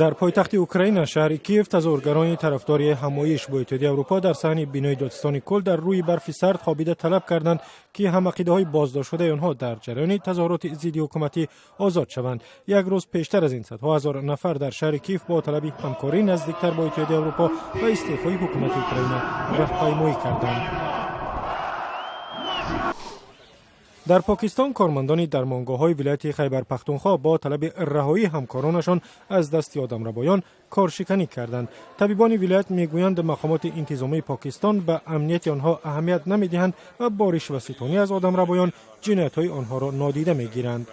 در پایتخت اوکراین شهر کیف تظاهرگران طرفداری همایش با اتحادیه اروپا در صحن بینای دادستان کل در روی برف سرد خوابیده طلب کردند که هم عقیده‌های بازداشت شده آنها در جریان تظاهرات ضد حکومتی آزاد شوند. یک روز پیشتر از این صدها هزار نفر در شهر کیف با طلب همکاری نزدیکتر با اتحادیه اروپا و استعفای حکومت اوکراین راهپیمایی کردند. در پاکستان کارمندان درمانگاه‌های ولایت خیبر پختونخوا با طلب رهایی همکارانشان از دست آدمربایان کارشکنی کردند. طبیبان ولایت میگویند مقامات انتظامی پاکستان به امنیت آنها اهمیت نمیدهند و با رشوه‌ستانی از آدمربایان جنایت‌های آنها را نادیده میگیرند.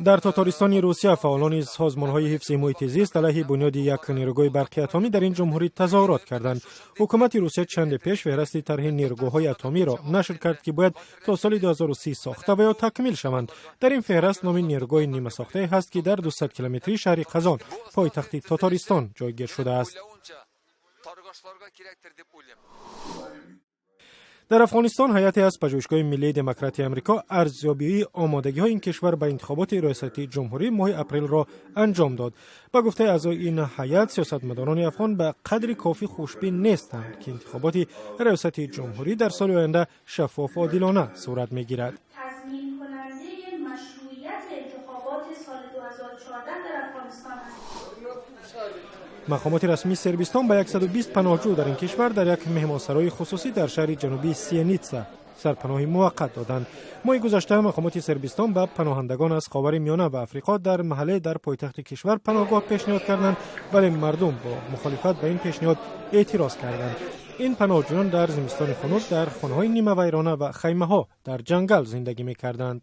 در تاتارستان روسیه فعالان سازمان‌های حفظ محیط زیست علیه بنیاد یک نیروگاه برقی اتمی در این جمهوری تظاهرات کردند. حکومت روسیه چند پیش فهرست طرح نیروگاه‌های اتمی را نشر کرد که باید تا سال 2030 ساخته و یا تکمیل شوند. در این فهرست نام نیروگاه نیمه ساخته هست که در 200 کیلومتری شهر قزان پایتخت تاتارستان جایگیر شده است. در افغانستان هیئت از پژوهشگاه ملی دموکراتی آمریکا ارزیابی آمادگی‌های این کشور به انتخابات ریاستی جمهوری ماه اپریل را انجام داد. با گفته اعضای این هیئت، سیاستمداران افغان به قدری کافی خوشبین نیستند که انتخابات ریاستی جمهوری در سال آینده شفاف و عادلانه صورت می‌گیرد. تضمین کننده مشروعیت انتخابات سال 2014 در افغانستان است. مقامات رسمی سربستان به 120 پناهجو در این کشور در یک مهمانسرای خصوصی در شهر جنوبی سیانیتسا سرپناهی موقت دادند. ماه گذشته مقامات سربستان به پناهندگان از خاورمیانه و افریقا در محله در پایتخت کشور پناهگاه پیشنهاد کردند، ولی مردم با مخالفت به این پیشنهاد اعتراض کردند. این پناهجویان در زمستان خنک در خانه‌های نیمه ویرانه و خیمه‌ها در جنگل زندگی می‌کردند.